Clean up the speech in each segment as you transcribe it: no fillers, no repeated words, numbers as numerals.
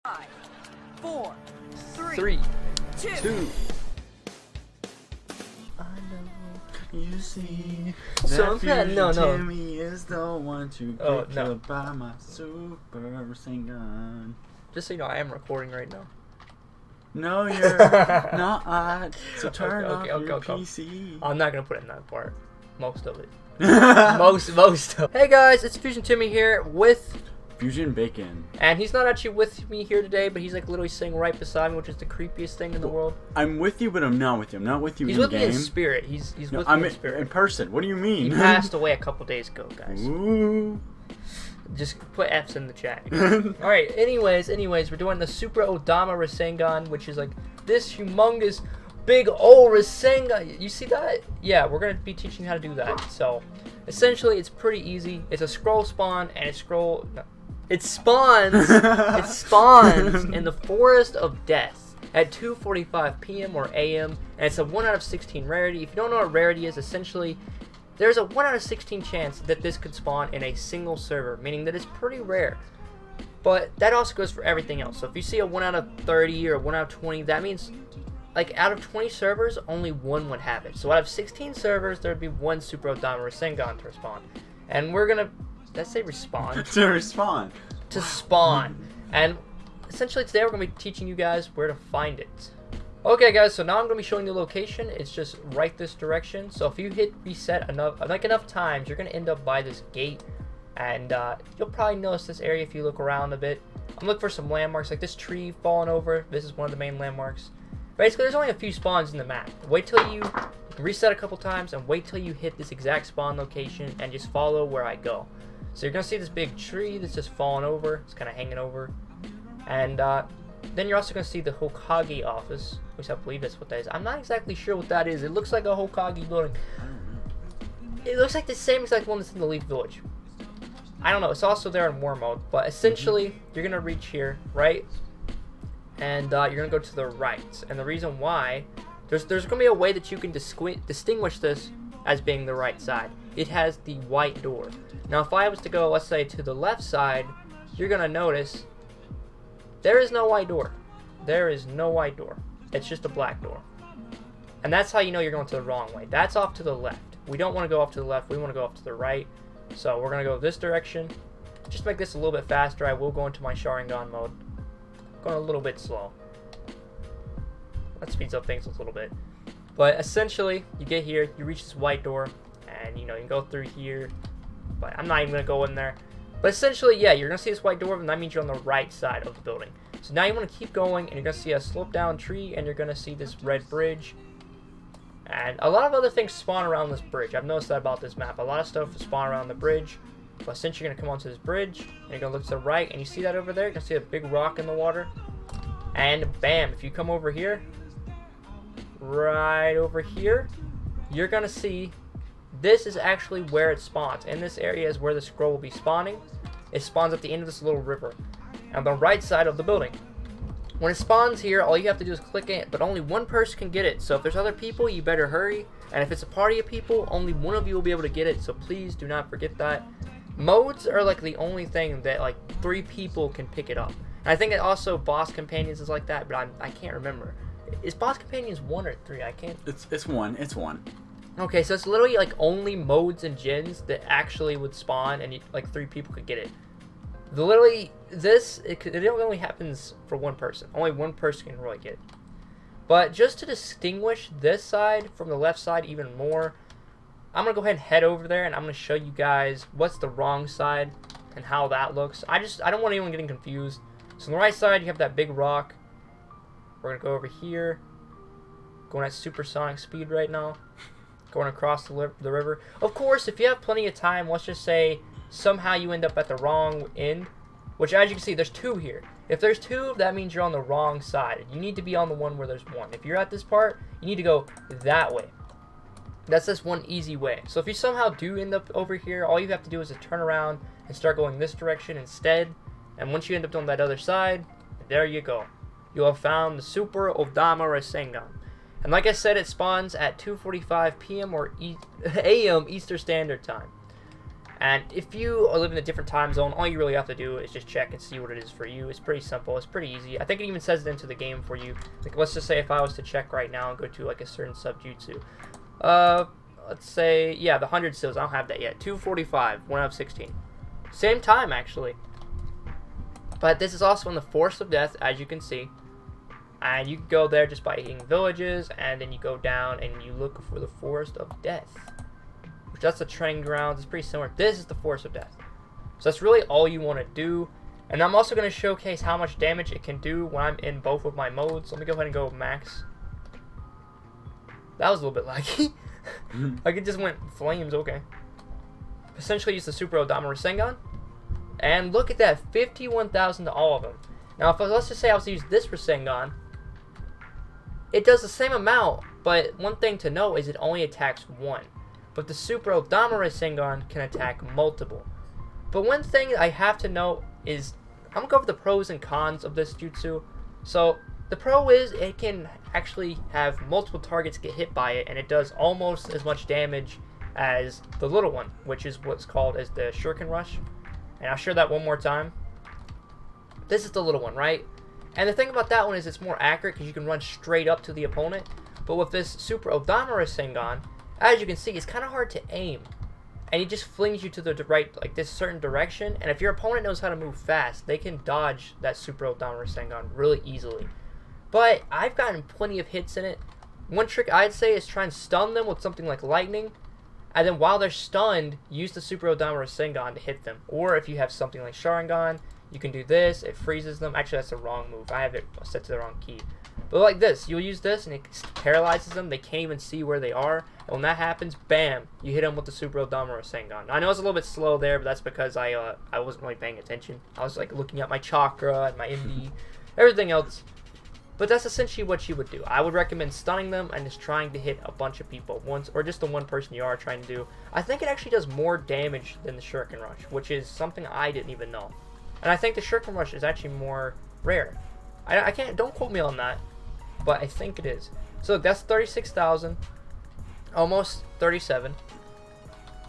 5, 4, 3, 2. I know. You see, So that no. Timmy is the one to get Oh, no. killed by my Super Rasengan. Just so you know, I am recording right now. No, you're not. So turn off your PC. I'm not gonna put in that part. Most of it. most of it. Hey guys, it's FuzionTimmy here with Fusion Bacon. and he's not actually with me here today, but he's like literally sitting right beside me, which is the creepiest thing in the world. I'm with you, but I'm not with you. I'm not with you He's in with game. me in spirit. He's No, with I'm me in spirit. in person. What do you mean? He passed away a couple days ago, guys. Ooh. Just put F's in the chat. Alright, anyways, we're doing the Super Odama Rasengan, which is like this humongous big old Rasengan. You see that? Yeah, we're going to be teaching you how to do that. So, essentially, it's pretty easy. It's a scroll spawn, and it spawns in the Forest of Death at 2:45 p.m. or a.m. and it's a 1 out of 16 rarity. If you don't know what rarity is, essentially there's a 1 out of 16 chance that this could spawn in a single server, meaning that it's pretty rare. But that also goes for everything else. So if you see a 1 out of 30 or 1 out of 20, that means like out of 20 servers, only one would have it. So out of 16 servers, there would be one Super Odama Rasengan to spawn. And we're gonna, let's say respawn. To respawn. To spawn. And essentially today we're going to be teaching you guys where to find it. Okay guys, so now I'm going to be showing you the location. It's just right this direction. So if you hit reset enough times, you're going to end up by this gate. And you'll probably notice this area if you look around a bit. I'm looking for some landmarks like this tree falling over. This is one of the main landmarks. Basically there's only a few spawns in the map. Wait till you reset a couple times and wait till you hit this exact spawn location and just follow where I go. So you're going to see this big tree that's just falling over. It's kind of hanging over. And then you're also going to see the Hokage office, which I believe that's what that is. I'm not exactly sure what that is. It looks like a Hokage building. It looks like the same exact one that's in the Leaf Village. I don't know. It's also there in war mode. But essentially, you're going to reach here, right? And you're going to go to the right. And the reason why, there's going to be a way that you can distinguish this as being the right side. It has the white door. Now if I was to go, let's say, to the left side, you're going to notice there is no white door. There is no white door. It's just a black door. And that's how you know you're going to the wrong way. That's off to the left. We don't want to go off to the left. We want to go off to the right. So we're going to go this direction. Just make this a little bit faster. I will go into my Sharingan mode. Going a little bit slow. That speeds up things a little bit. But essentially, you get here, you reach this white door, and you know, you can go through here, but I'm not even going to go in there. But essentially, yeah, you're going to see this white door, and that means you're on the right side of the building. So now you want to keep going, and you're going to see a sloped down tree, and you're going to see this red bridge. And a lot of other things spawn around this bridge. I've noticed that about this map. A lot of stuff spawn around the bridge. But since you're going to come onto this bridge, and you're going to look to the right, and you see that over there, you're going to see a big rock in the water. And bam, if you come over here, right over here, you're gonna see this is actually where it spawns. In this area is where the scroll will be spawning. It spawns at the end of this little river on the right side of the building. When it spawns here, all you have to do is click it, but only one person can get it. So if there's other people, you better hurry. And if it's a party of people, only one of you will be able to get it. So please do not forget that. Modes are like the only thing that like 3 people can pick it up. And I think it also boss companions is like that, but I can't remember. Is boss companions 1 or 3? I can't. It's one. It's one. Okay, so it's literally like only modes and gens that actually would spawn, and like 3 people could get it. Literally, it only happens for 1 person. Only 1 person can really get it. But just to distinguish this side from the left side even more, I'm gonna go ahead and head over there, and I'm gonna show you guys what's the wrong side and how that looks. I don't want anyone getting confused. So on the right side, you have that big rock. We're going to go over here, going at supersonic speed right now, going across the river. Of course, if you have plenty of time, let's just say somehow you end up at the wrong end, which as you can see, there's 2 here. If there's 2, that means you're on the wrong side. You need to be on the one where there's 1. If you're at this part, you need to go that way. That's just one easy way. So if you somehow do end up over here, all you have to do is to turn around and start going this direction instead. And once you end up on that other side, there you go. You have found the Super Odama Rasengan. And like I said, it spawns at 2:45 p.m. or a.m. Eastern Standard Time. And if you live in a different time zone, all you really have to do is just check and see what it is for you. It's pretty simple. It's pretty easy. I think it even says it into the game for you. Like, let's just say if I was to check right now and go to like a certain subjutsu. Let's say, yeah, the 100 stills. I don't have that yet. 245, 1 out of 16. Same time, actually. But this is also in the Forest of Death, as you can see. And you can go there just by hitting villages, and then you go down and you look for the Forest of Death. Which that's the training grounds. It's pretty similar. This is the Forest of Death. So that's really all you want to do. And I'm also going to showcase how much damage it can do when I'm in both of my modes. Let me go ahead and go max. That was a little bit laggy. Like, it just went flames, okay. Essentially use the Super Odama Rasengan. And look at that, 51,000 to all of them. Now, if let's just say I was to use this Rasengan, it does the same amount, but one thing to note is it only attacks one. But the Super Odama Rasengan can attack multiple. But one thing I have to note is, I'm going to go over the pros and cons of this jutsu. So, the pro is it can actually have multiple targets get hit by it, and it does almost as much damage as the little one, which is what's called as the Shuriken Rush. And I'll show that one more time. This is the little one, right? And the thing about that one is it's more accurate because you can run straight up to the opponent. But with this Super Odama Rasengan, as you can see, it's kind of hard to aim. And he just flings you to the right, like this certain direction. And if your opponent knows how to move fast, they can dodge that Super Odama Rasengan really easily. But I've gotten plenty of hits in it. One trick I'd say is try and stun them with something like lightning. And then while they're stunned, use the Super Odama Rasengan to hit them. Or if you have something like Sharingan, you can do this. It freezes them. Actually, that's the wrong move. I have it set to the wrong key. But like this, you'll use this and it paralyzes them. They can't even see where they are. And when that happens, bam, you hit them with the Super Odama Rasengan. I know it's a little bit slow there, but that's because I wasn't really paying attention. I was like looking at my chakra and my MD, everything else. But that's essentially what you would do. I would recommend stunning them and just trying to hit a bunch of people once, or just the one person you are trying to do. I think it actually does more damage than the Shuriken Rush, which is something I didn't even know. And I think the Shuriken Rush is actually more rare. I can't, don't quote me on that, but I think it is. So that's 36,000, almost 37.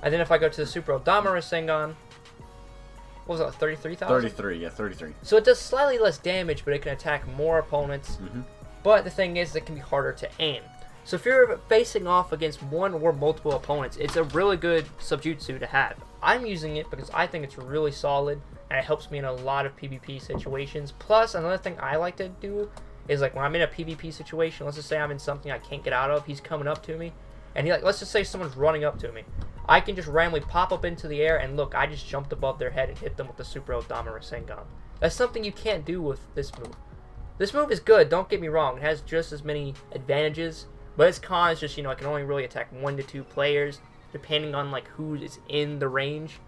And then if I go to the Super Odama Rasengan, what was that, 33,000? 33, yeah, 33. So it does slightly less damage, but it can attack more opponents. But the thing is, it can be harder to aim. So if you're facing off against one or multiple opponents, it's a really good subjutsu to have. I'm using it because I think it's really solid, and it helps me in a lot of PvP situations. Plus, another thing I like to do is, like, when I'm in a PvP situation, let's just say I'm in something I can't get out of, he's coming up to me, and let's just say someone's running up to me. I can just randomly pop up into the air, and look, I just jumped above their head and hit them with the Super Odama Rasengan. That's something you can't do with this move. This move is good, don't get me wrong. It has just as many advantages, but its con is just, you know, it can only really attack 1 to 2 players, depending on, like, who is in the range.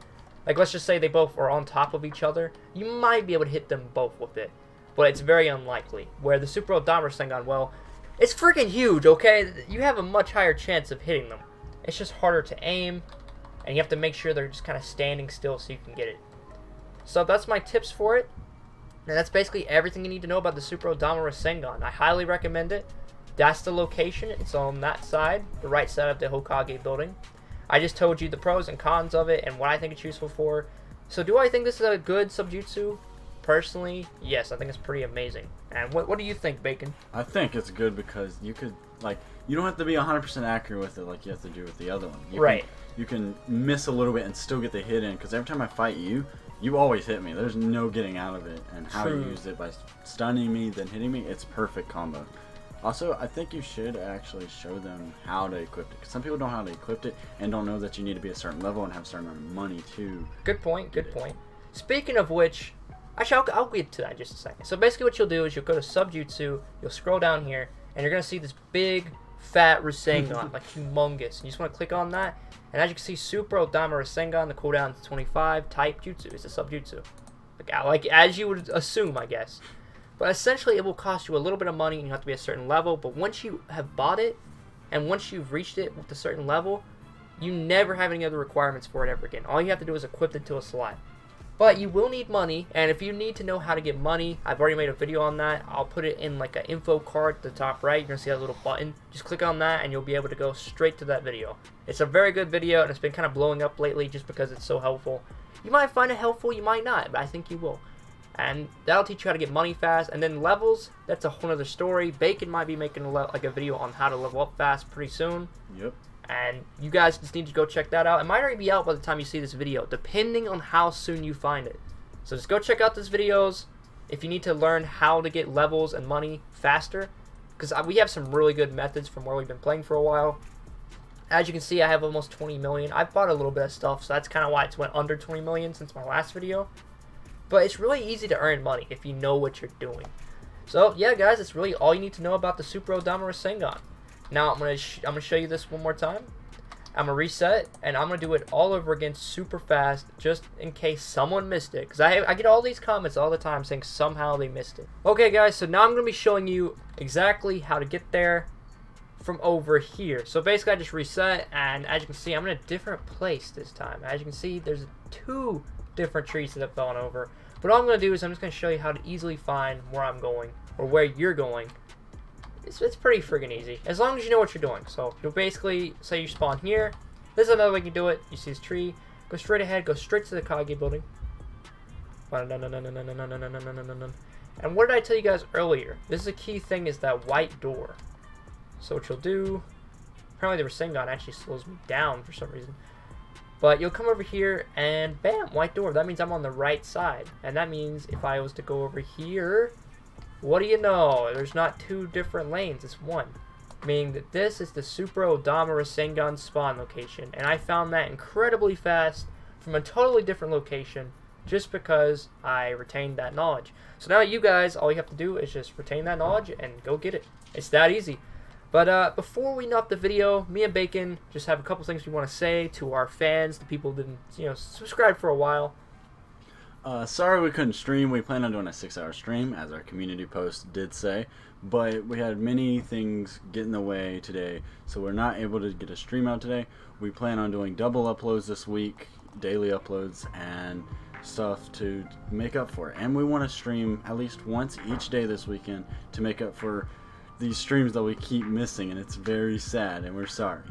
Like, let's just say they both are on top of each other. You might be able to hit them both with it, but it's very unlikely. Where the Super Odama Rasengan, well, it's freaking huge, okay? You have a much higher chance of hitting them. It's just harder to aim, and you have to make sure they're just kind of standing still so you can get it. So that's my tips for it. And that's basically everything you need to know about the Super Odama Rasengan. I highly recommend it. That's the location. It's on that side, the right side of the Hokage building. I just told you the pros and cons of it and what I think it's useful for. So do I think this is a good subjutsu? Personally, yes, I think it's pretty amazing. And what do you think, Bacon? I think it's good because you could, like, you don't have to be 100% accurate with it like you have to do with the other one. You can miss a little bit and still get the hit in, because every time I fight you, you always hit me. There's no getting out of it. And how you use it by stunning me, then hitting me, it's perfect combo. Also, I think you should actually show them how to equip it, because some people don't know how to equip it and don't know that you need to be a certain level and have a certain amount of money too. Good point, good point. Speaking of which, actually, I'll get to that in just a second. So basically what you'll do is you'll go to Subjutsu, you'll scroll down here, and you're going to see this big, fat Rasengan, like humongous. And you just want to click on that, and as you can see, Super Odama Rasengan, the cooldown is 25, type Jutsu, it's a Subjutsu. Like as you would assume, I guess. But essentially, it will cost you a little bit of money, and you have to be a certain level, but once you have bought it, and once you've reached it with a certain level, you never have any other requirements for it ever again. All you have to do is equip it to a slot. But you will need money, and if you need to know how to get money, I've already made a video on that. I'll put it in like an info card at the top right. You're going to see that little button. Just click on that, and you'll be able to go straight to that video. It's a very good video, and it's been kind of blowing up lately just because it's so helpful. You might find it helpful, you might not, but I think you will. And that'll teach you how to get money fast. And then levels, that's a whole other story. Bacon might be making a video on how to level up fast pretty soon. Yep. And you guys just need to go check that out. It might already be out by the time you see this video, depending on how soon you find it. So just go check out these videos if you need to learn how to get levels and money faster. Because we have some really good methods from where we've been playing for a while. As you can see, I have almost 20 million. I've bought a little bit of stuff, so that's kind of why it's went under 20 million since my last video. But it's really easy to earn money if you know what you're doing. So yeah, guys, that's really all you need to know about the Super Odama Rasengan. Now I'm gonna show you this one more time. I'm gonna reset, and I'm gonna do it all over again super fast, just in case someone missed it. Because I get all these comments all the time saying somehow they missed it. Okay, guys, so now I'm gonna be showing you exactly how to get there from over here. So basically, I just reset, and as you can see, I'm in a different place this time. As you can see, there's 2 different trees that have fallen over. But all I'm gonna do is I'm just gonna show you how to easily find where I'm going or where you're going. It's pretty friggin' easy, as long as you know what you're doing. So you'll basically say you spawn here. This is another way you can do it. You see this tree, go straight ahead, go straight to the Kage building. And what did I tell you guys earlier? This is a key thing, is that white door. So what you'll do, apparently the Rasengan actually slows me down for some reason. But you'll come over here and bam, white door. That means I'm on the right side. And that means if I was to go over here, what do you know? There's not 2 different lanes, it's 1. Meaning that this is the Super Odama Rasengan spawn location. And I found that incredibly fast from a totally different location just because I retained that knowledge. So now you guys, all you have to do is just retain that knowledge and go get it. It's that easy. But before we end up the video, me and Bacon just have a couple things we want to say to our fans, the people who didn't, subscribe for a while. Sorry we couldn't stream. We planned on doing a 6-hour stream, as our community post did say, but we had many things get in the way today, so we're not able to get a stream out today. We plan on doing double uploads this week, daily uploads, and stuff to make up for it. And we want to stream at least once each day this weekend to make up for these streams that we keep missing, and it's very sad, and we're sorry.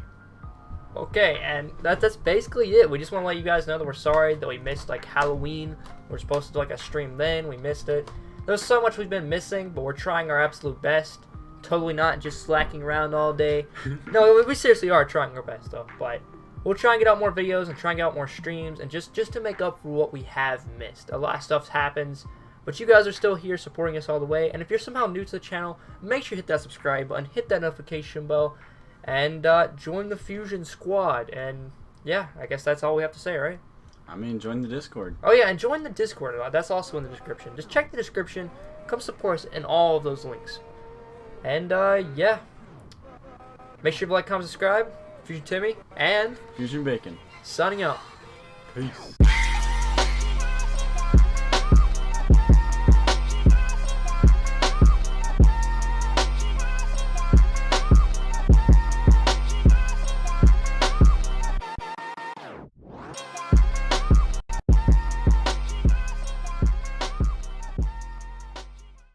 Okay, and that's basically it. We just want to let you guys know that we're sorry that we missed like Halloween. We're supposed to do like a stream then, we missed it. There's so much we've been missing, but we're trying our absolute best. Totally not just slacking around all day. No, we seriously are trying our best though. But we'll try and get out more videos and try and get out more streams, and just to make up for what we have missed. A lot of stuff happens, but you guys are still here supporting us all the way. And if you're somehow new to the channel, make sure you hit that subscribe button, hit that notification bell, and join the Fusion squad. And yeah, I guess that's all we have to say, right? I mean, join the Discord. Oh yeah, and join the Discord. That's also in the description. Just check the description. Come support us in all of those links. And yeah, make sure to like, comment, subscribe. FuzionTimmy and Fusion Bacon. signing out. Peace.